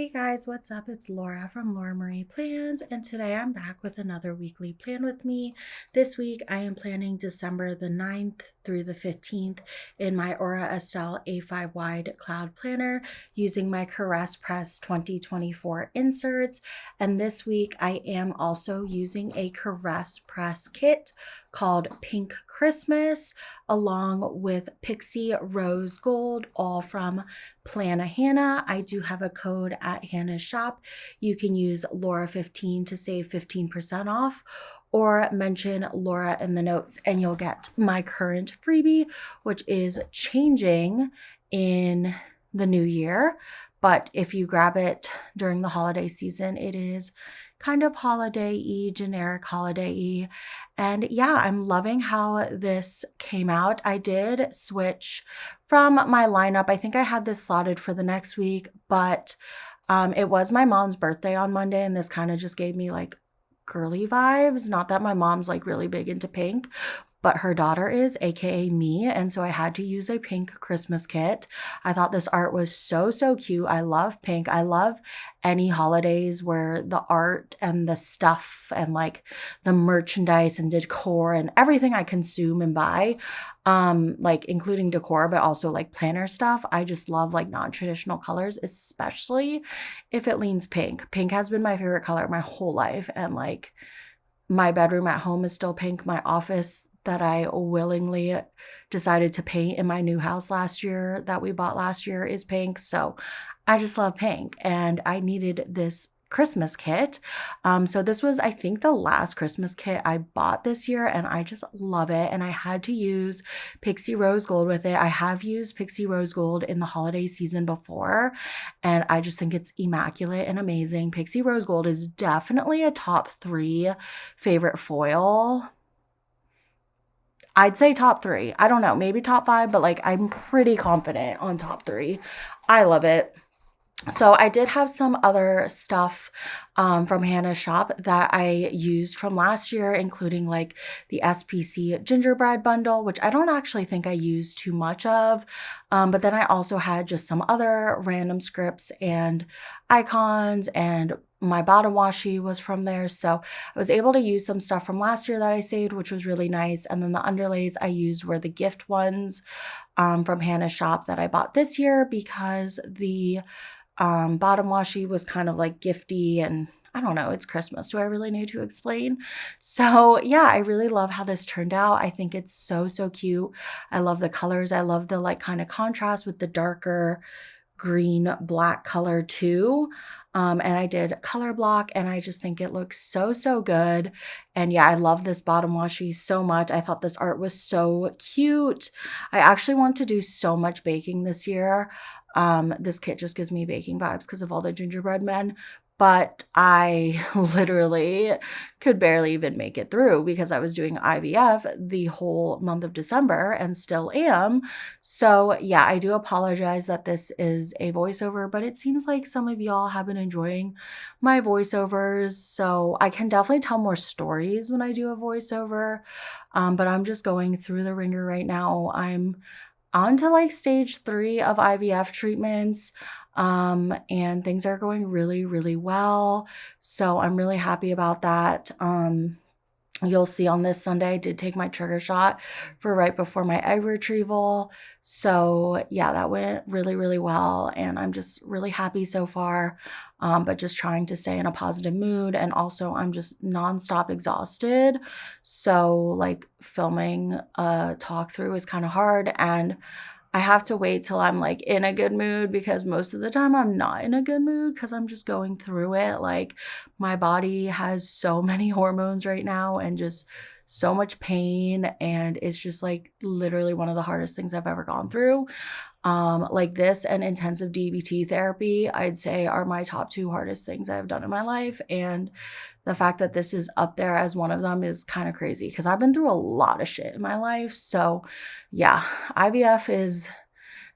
Hey guys, what's up? It's Laura from Laura Marie Plans, and today I'm back with another weekly plan with me. This week I am planning December the 9th through the 15th in my Aura Estelle A5 wide cloud planner using my Caress Press 2024 inserts. And this week I am also using a Caress Press kit called Pink Christmas along with Pixie Rose Gold, all from Plana Hannah. I do have a code at Hannah's shop. You can use Laura15 to save 15% off, or mention Laura in the notes and you'll get my current freebie, which is changing in the new year. But if you grab it during the holiday season, it is kind of holiday-y, generic holiday-y. And yeah, I'm loving how this came out. I did switch from my lineup. I think I had this slotted for the next week, but it was my mom's birthday on Monday, and this kind of just gave me like girly vibes. Not that my mom's like really big into pink, but her daughter is, aka me, and so I had to use a pink Christmas kit. I thought this art was so cute. I love pink. I love any holidays where the art and the stuff and like the merchandise and decor and everything I consume and buy, like including decor, but also like planner stuff. I just love like non-traditional colors, especially if it leans pink. Pink has been my favorite color my whole life, and like my bedroom at home is still pink. My office that I willingly decided to paint in my new house last year that we bought last year is pink. So I just love pink, and I needed this Christmas kit. So this was, I think, the last Christmas kit I bought this year, and I just love it. And I had to use Pixie Rose Gold with it. I have used Pixie Rose Gold in the holiday season before, and I just think it's immaculate and amazing. Pixie Rose Gold is definitely a top 3 favorite foil. I'd say top 3. I don't know, maybe top 5, but like I'm pretty confident on top 3. I love it. So I did have some other stuff from Hannah's shop that I used from last year, including like the SPC gingerbread bundle, which I don't actually think I used too much of. But then I also had just some other random scripts and icons, and my bottom washi was from there. So I was able to use some stuff from last year that I saved, which was really nice. And then the underlays I used were the gift ones from Hannah's shop that I bought this year, because the bottom washi was kind of like gifty, and I don't know, it's Christmas. Do I really need to explain? So yeah, I really love how this turned out. I think it's so cute. I love the colors. I love the like kind of contrast with the darker green black color too. And I did color block, and I just think it looks so good. And yeah, I love this bottom washi so much. I thought this art was so cute. I actually want to do so much baking this year. This kit just gives me baking vibes because of all the gingerbread men, but I literally could barely even make it through because I was doing IVF the whole month of December and still am. So yeah, I do apologize that this is a voiceover, but it seems like some of y'all have been enjoying my voiceovers, so I can definitely tell more stories when I do a voiceover. But I'm just going through the ringer right now. I'm on to like stage 3 of IVF treatments. And things are going really well. So I'm really happy about that. You'll see on this Sunday, I did take my trigger shot for right before my egg retrieval. So yeah, that went really well. And I'm just really happy so far, but just trying to stay in a positive mood. And also I'm just nonstop exhausted. So like filming a talk through is kind of hard, and I have to wait till I'm like in a good mood, because most of the time I'm not in a good mood because I'm just going through it. Like my body has so many hormones right now and just so much pain, and it's just like literally one of the hardest things I've ever gone through. Like this and intensive DBT therapy, I'd say, are my top 2 hardest things I've done in my life. And the fact that this is up there as one of them is kind of crazy because I've been through a lot of shit in my life. So yeah, IVF is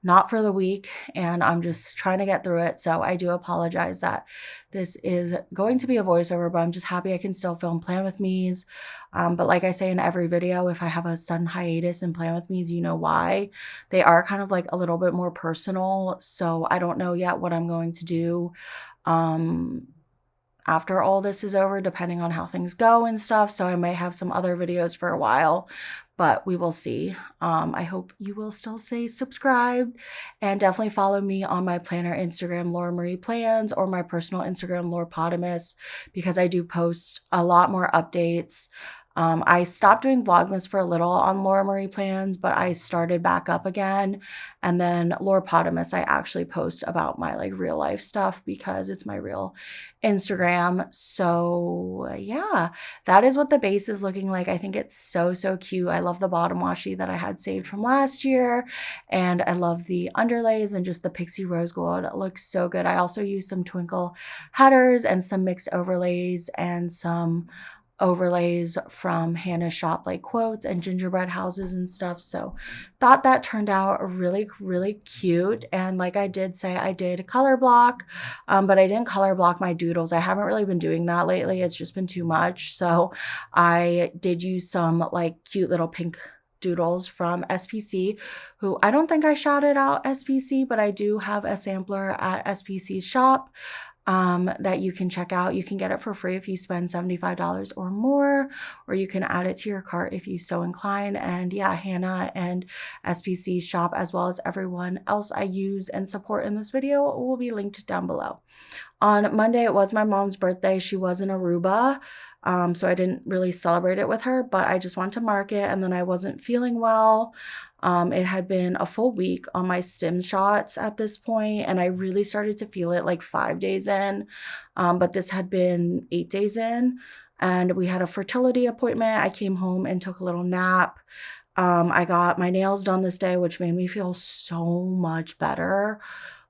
not for the weak, and I'm just trying to get through it. So I do apologize that this is going to be a voiceover, but I'm just happy I can still film Plan With Me's. But like I say in every video, if I have a sudden hiatus in Plan With Me's, you know why. They are kind of like a little bit more personal, so I don't know yet what I'm going to do after all this is over, depending on how things go and stuff. So I might have some other videos for a while, but we will see. I hope you will still stay subscribed, and definitely follow me on my planner Instagram, Laura Marie Plans, or my personal Instagram, Laurapotamus, because I do post a lot more updates. I stopped doing Vlogmas for a little on Laura Marie Plans, but I started back up again. And then Laurapotamus, I actually post about my like real life stuff because it's my real Instagram. So yeah, that is what the base is looking like. I think it's so, so cute. I love the bottom washi that I had saved from last year. And I love the underlays and just the pixie rose gold. It looks so good. I also use some twinkle headers and some mixed overlays and some overlays from Hannah's shop, like quotes and gingerbread houses and stuff. So thought that turned out really, really cute. And like I did say, I did color block, but I didn't color block my doodles. I haven't really been doing that lately. It's just been too much. So I did use some like cute little pink doodles from SPC, who I don't think I shouted out SPC, but I do have a sampler at SPC's shop that you can check out. You can get it for free if you spend $75 or more, or you can add it to your cart if you so incline. And yeah, Hannah and SPC's shop, as well as everyone else I use and support in this video, will be linked down below. On Monday, it was my mom's birthday. She was in Aruba. So I didn't really celebrate it with her, but I just went to market, and then I wasn't feeling well. It had been a full week on my stim shots at this point, and I really started to feel it like 5 days in. But this had been 8 days in, and we had a fertility appointment. I came home and took a little nap. I got my nails done this day, which made me feel so much better.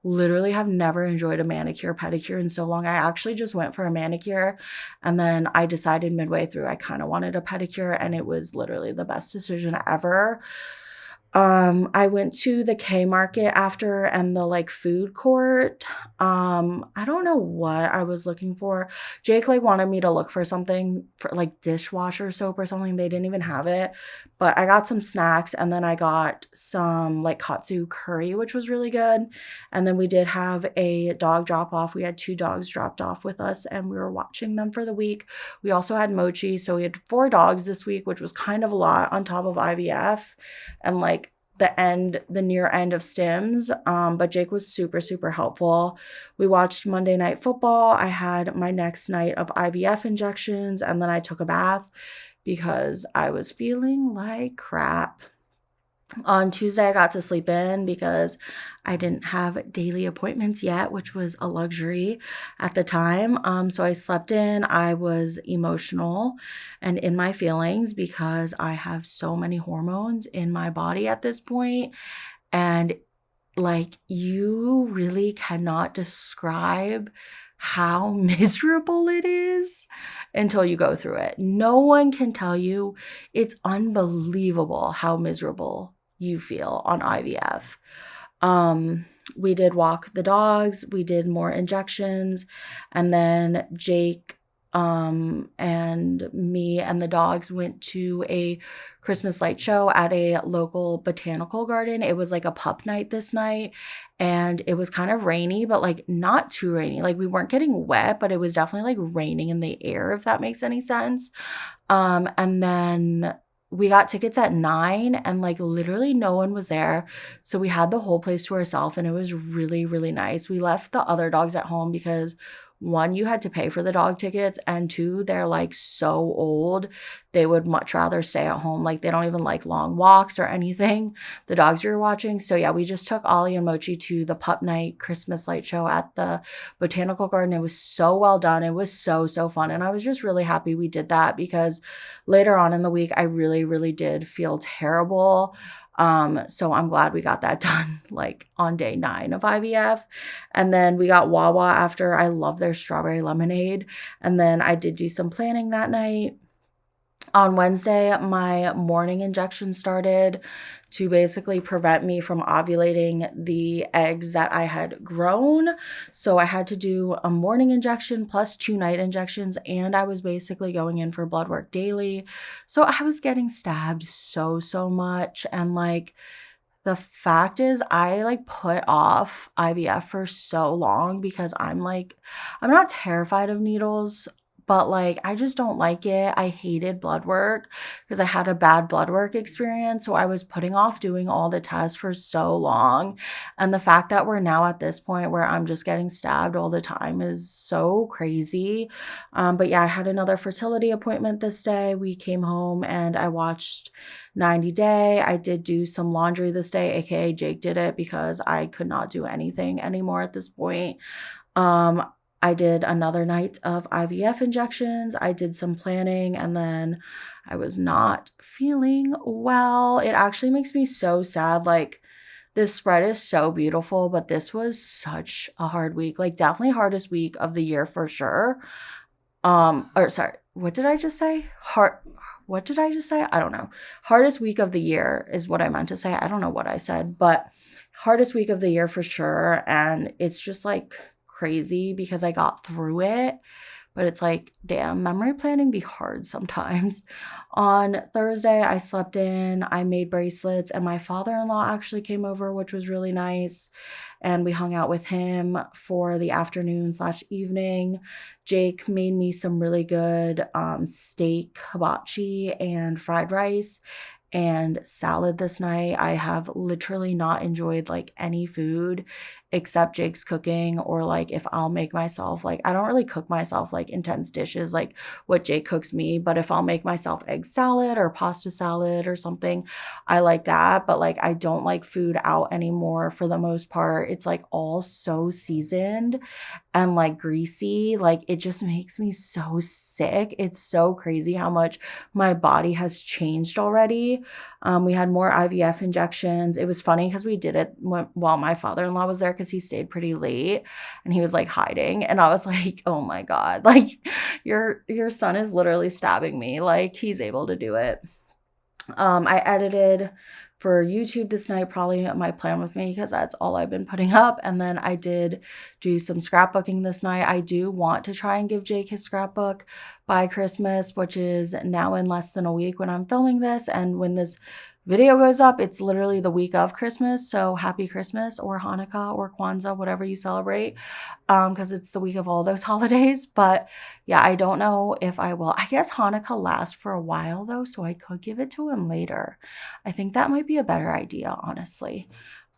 Literally have never enjoyed a manicure pedicure in so long. I actually just went for a manicure, and then I decided midway through I kind of wanted a pedicure, and it was literally the best decision ever. I went to the K Market after, and the like food court. I don't know what I was looking for. Jake like wanted me to look for something for like dishwasher soap or something. They didn't even have it, but I got some snacks, and then I got some like katsu curry, which was really good. And then we did have a dog drop off. We had 2 dogs dropped off with us, and we were watching them for the week. We also had mochi, so we had 4 dogs this week, which was kind of a lot on top of IVF and like the near end of stims. But Jake was super, super helpful. We watched Monday Night Football. I had my next night of IVF injections, and then I took a bath because I was feeling like crap. On Tuesday, I got to sleep in because I didn't have daily appointments yet, which was a luxury at the time. So I slept in. I was emotional and in my feelings because I have so many hormones in my body at this point. And like, you really cannot describe how miserable it is until you go through it. No one can tell you. It's unbelievable how miserable you feel on IVF. We did walk the dogs, we did more injections, and then Jake and me and the dogs went to a Christmas light show at a local botanical garden. It was like a pup night this night, and it was kind of rainy, but like not too rainy. Like we weren't getting wet, but it was definitely like raining in the air, if that makes any sense. And then we got tickets at 9, and like literally no one was there. So we had the whole place to ourselves, and it was really, really nice. We left the other dogs at home because 1, you had to pay for the dog tickets, and 2, they're like so old. They would much rather stay at home. Like they don't even like long walks or anything, the dogs we were watching. So yeah, we just took Ollie and Mochi to the pup night Christmas light show at the botanical garden. It was so well done. It was so, so fun. And I was just really happy we did that because later on in the week, I really, really did feel terrible. So I'm glad we got that done like on day 9 of IVF. And then we got Wawa after. I love their strawberry lemonade. And then I did do some planning that night. On Wednesday, my morning injection started to basically prevent me from ovulating the eggs that I had grown. So I had to do a morning injection plus 2 night injections, and I was basically going in for blood work daily. So I was getting stabbed so much, and like The fact is, I like put off IVF for so long because I'm not terrified of needles, but like I just don't like it. I hated blood work because I had a bad blood work experience. So I was putting off doing all the tests for so long. And the fact that we're now at this point where I'm just getting stabbed all the time is so crazy. But yeah, I had another fertility appointment this day. We came home and I watched 90 Day. I did do some laundry this day, aka Jake did it because I could not do anything anymore at this point. Um, I did another night of IVF injections. I did some planning and then I was not feeling well. It actually makes me so sad. Like, this spread is so beautiful, but this was such a hard week. Like, definitely hardest week of the year for sure. Or sorry, what did I just say? What did I just say? I don't know. Hardest week of the year is what I meant to say. I don't know what I said, but hardest week of the year for sure. And it's just like crazy because I got through it. But it's like, damn, memory planning be hard sometimes. On Thursday, I slept in, I made bracelets, and my father-in-law actually came over, which was really nice. And we hung out with him for the afternoon/evening. Jake made me some really good steak, hibachi, and fried rice and salad this night. I have literally not enjoyed like any food except Jake's cooking, or like if I'll make myself, like I don't really cook myself like intense dishes like what Jake cooks me, but if I'll make myself egg salad or pasta salad or something, I like that. But like I don't like food out anymore for the most part. It's like all so seasoned and like greasy. Like it just makes me so sick. It's so crazy how much my body has changed already. We had more IVF injections. It was funny because we did it while my father-in-law was there because he stayed pretty late and he was like hiding. And I was like, oh my God, like your son is literally stabbing me. Like he's able to do it. I edited for YouTube this night, probably my plan with me because that's all I've been putting up. And then I did do some scrapbooking this night. I do want to try and give Jake his scrapbook by Christmas, which is now in less than a week when I'm filming this. And when this video goes up, it's literally the week of Christmas. So happy Christmas or Hanukkah or Kwanzaa, whatever you celebrate, because it's the week of all those holidays. But yeah, I don't know if I will. I guess Hanukkah lasts for a while though, so I could give it to him later. I think that might be a better idea, honestly.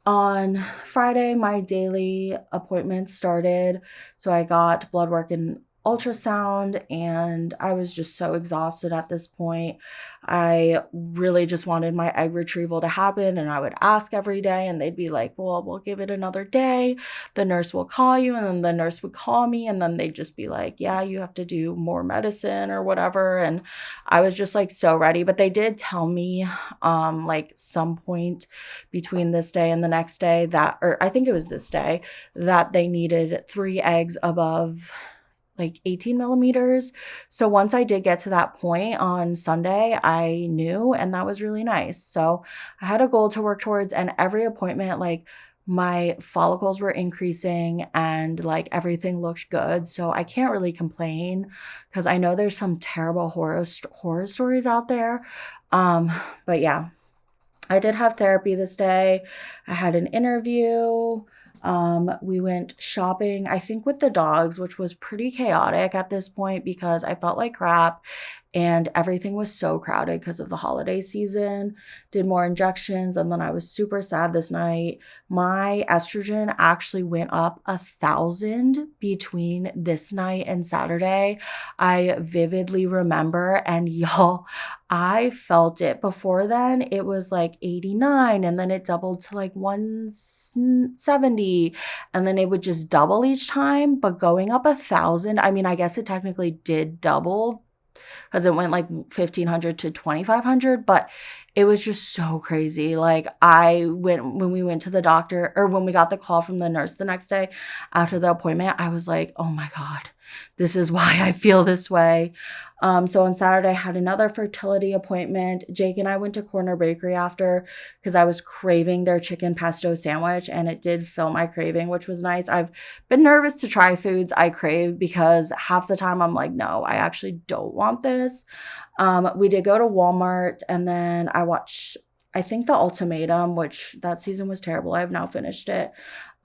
On Friday, my daily appointments started. So I got blood work and ultrasound, and I was just so exhausted at this point. I really just wanted my egg retrieval to happen, and I would ask every day, and they'd be like, well, we'll give it another day. The nurse will call you, and then the nurse would call me, and then they'd just be like, yeah, you have to do more medicine or whatever. And I was just like so ready. But they did tell me like some point between this day and the next day that, or I think it was this day, that they needed 3 eggs above like 18 millimeters. So once I did get to that point on Sunday, I knew, and that was really nice. So I had a goal to work towards, and every appointment, like my follicles were increasing and like everything looked good. So I can't really complain because I know there's some terrible horror stories out there. But yeah, I did have therapy this day. I had an interview. We went shopping, I think with the dogs, which was pretty chaotic at this point because I felt like crap and everything was so crowded because of the holiday season. Did more injections, and then I was super sad this night. My estrogen actually went up 1,000 between this night and Saturday. I vividly remember, and y'all, I felt it. Before then, it was like 89, and then it doubled to like 170, and then it would just double each time. But going up 1,000, I mean, I guess it technically did double because it went like 1,500 to 2,500, but it was just so crazy. Like when we went to the doctor, or when we got the call from the nurse the next day after the appointment, I was like, oh my God, this is why I feel this way. So on Saturday, I had another fertility appointment. Jake and I went to Corner Bakery after because I was craving their chicken pesto sandwich, and it did fill my craving, which was nice. I've been nervous to try foods I crave because half the time I'm like, no, I actually don't want this. We did go to Walmart, and then I I think The Ultimatum, which that season was terrible. I've now finished it.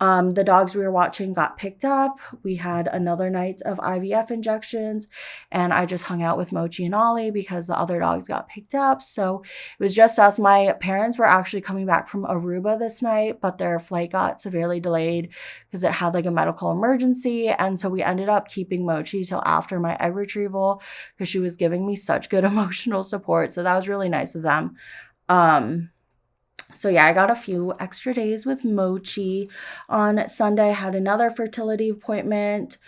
The dogs we were watching got picked up. We had another night of IVF injections, and I just hung out with Mochi and Ollie because the other dogs got picked up. So it was just us. My parents were actually coming back from Aruba this night, but their flight got severely delayed because it had like a medical emergency. And so we ended up keeping Mochi till after my egg retrieval because she was giving me such good emotional support. So that was really nice of them. So yeah, I got a few extra days with Mochi. On Sunday, I had another fertility appointment.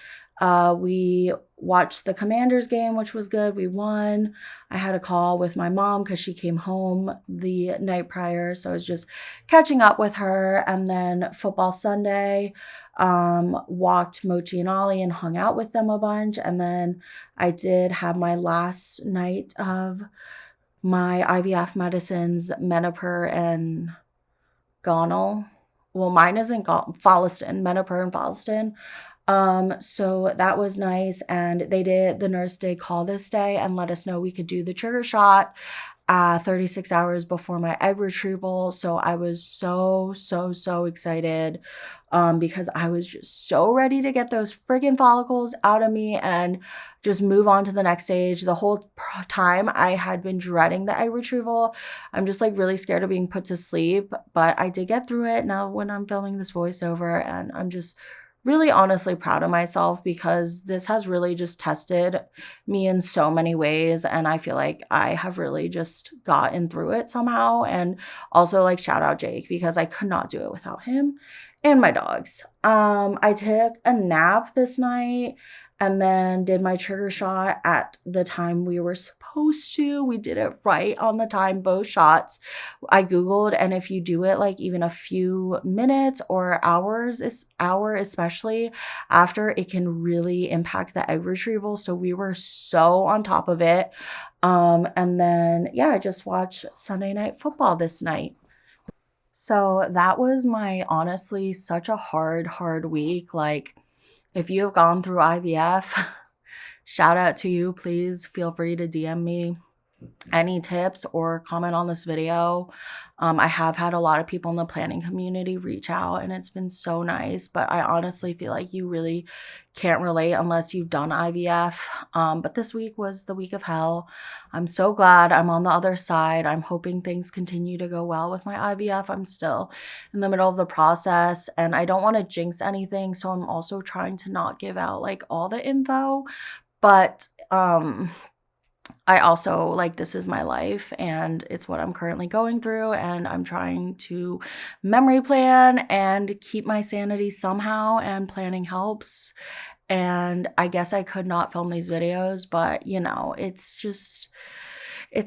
We watched the Commanders game, which was good. We won. I had a call with my mom because she came home the night prior. So I was just catching up with her. And then football Sunday, walked Mochi and Ollie and hung out with them a bunch. And then I did have my last night of my IVF medicines, Menopur and Gonal. Well, mine isn't Folliston, Menopur and Folliston. So that was nice. And the nurse did call this day and let us know we could do the trigger shot 36 hours before my egg retrieval. So I was so excited because I was just so ready to get those friggin' follicles out of me and just move on to the next stage. The whole time I had been dreading the egg retrieval. I'm just like really scared of being put to sleep, but I did get through it now when I'm filming this voiceover, and I'm just really honestly proud of myself because this has really just tested me in so many ways, and I feel like I have really just gotten through it somehow. And also like shout out Jake because I could not do it without him and my dogs. I took a nap this night and then did my trigger shot at the time we were supposed to. We did it right on the time, both shots. I Googled, and if you do it like even a few minutes or hours, especially after, it can really impact the egg retrieval. So we were so on top of it. And then, yeah, I just watched Sunday Night Football this night. So that was my honestly such a hard week. Like, if you have gone through IVF, shout out to you. Please feel free to DM me any tips or comment on this video. I have had a lot of people in the planning community reach out, and it's been so nice, but I honestly feel like you really can't relate unless you've done IVF. But this week was the week of hell. I'm so glad I'm on the other side. I'm hoping things continue to go well with my IVF. I'm still in the middle of the process, and I don't want to jinx anything, so I'm also trying to not give out like all the info, but I also, like, this is my life and it's what I'm currently going through, and I'm trying to memory plan and keep my sanity somehow, and planning helps. And I guess I could not film these videos, but you know, it's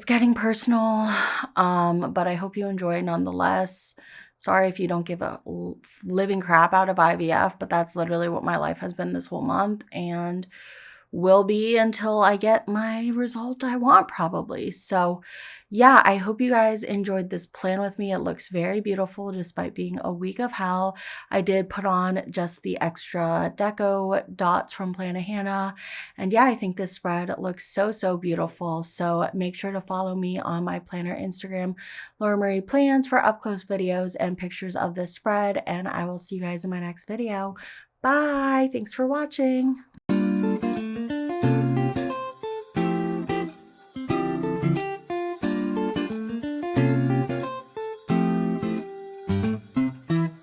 getting personal. But I hope you enjoy nonetheless. Sorry if you don't give a living crap out of IVF, but that's literally what my life has been this whole month, and will be until I get my result I want, probably. So yeah, I hope you guys enjoyed this plan with me. It looks very beautiful despite being a week of hell. I did put on just the extra deco dots from Planet Hannah. And yeah, I think this spread looks so beautiful. So make sure to follow me on my planner Instagram, Laura Marie Plans, for up close videos and pictures of this spread. And I will see you guys in my next video. Bye. Thanks for watching.